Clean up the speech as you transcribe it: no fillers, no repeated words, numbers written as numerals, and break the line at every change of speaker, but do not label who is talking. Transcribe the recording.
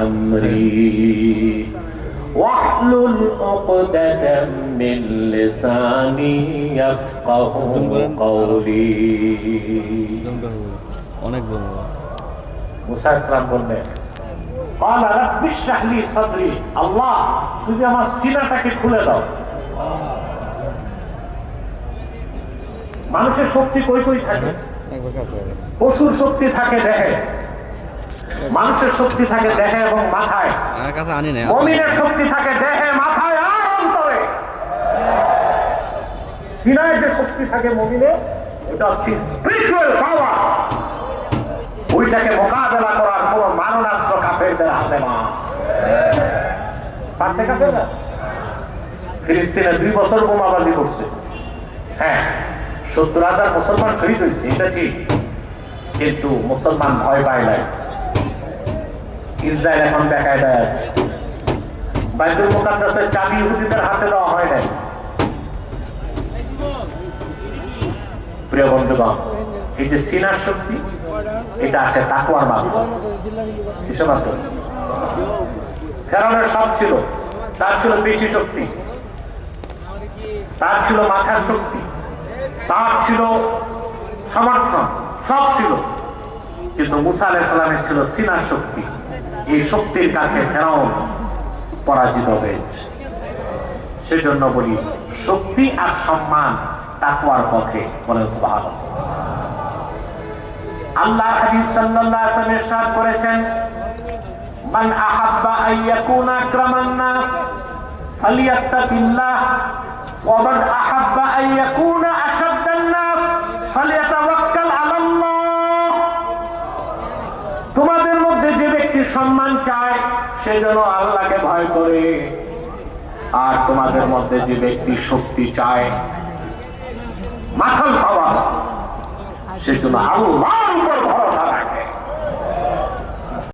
أمري واحلل عقدة من لساني يفقه قولي
অনেক জন
মুসা ইসলাম বললেন قال رب اشرح لي صدري আল্লাহ তুমি আমার সিনাটাকে খুলে দাও। মানুষের শক্তি কই কই থাকে? পশুর শক্তি থাকে দেহে, মানুষের শক্তি থাকে দেহে এবং মাথায়, মুমিনের শক্তি থাকে দেহে মাথায় আর অন্তরে। সিনায় যে শক্তি থাকে মুমিনের, ওটা হচ্ছে স্পিরিচুয়াল পাওয়ার। ওইটাকে মোকাবেলা করার কোন মারণাস্ত্র কাফেরদের হাতে না। পারছে কাফেররা? ফিলিস্তিনে 2 বছর বোমাবাজি করছে। হ্যাঁ, 70,000 মুসলমান শহীদ হয়েছে, এটা ঠিক, কিন্তু মুসলমান ভয় পায় নাই। ইসরায়েল এখন বেকায়দায় আছে। বাইতুল মুকাদ্দাসের চাবি ইহুদিদের হাতে দেওয়া হয় নাই। প্রিয় বন্ধুগণ, এই যে সিনার শক্তি, এটা আসে তাকওয়ার মাধ্যমে। কিসের মাধ্যমে? ফেরাউনের সব ছিল, তার ছিল বেশি শক্তি, তার ছিল মাথার শক্তি, তার ছিল সমর্থন, সব ছিল, কিন্তু মুসা আলাইহিস সালামের ছিল সিনার শক্তি। এই শক্তির কাছে ফেরাউন পরাজিত হয়েছে। সেজন্য বলি, শক্তি আর সম্মান তাকওয়ার পক্ষে। বলেন সুবহানাল্লাহ। আল্লাহ হাবিব সাল্লাল্লাহু আলাইহি ওয়াসাল্লাম ইরশাদ করেছেন, মান আহাব্বা আন ইয়াকুনা আকরামান নাস ফালিয়াত্তাকিল্লাহ ওয়া মান আহাব্বা আন ইয়াকুনা আশাদ্দান নাস ফালিয়াতাওয়াক্কাল আলাল্লাহ। তোমাদের মধ্যে যে ব্যক্তি সম্মান চায় সে যেন আল্লাহকে ভয় করে, আর তোমাদের মধ্যে যে ব্যক্তি শক্তি চায়, মাথাল পাওয়া, সে যেন আল্লাহর উপর ভরসা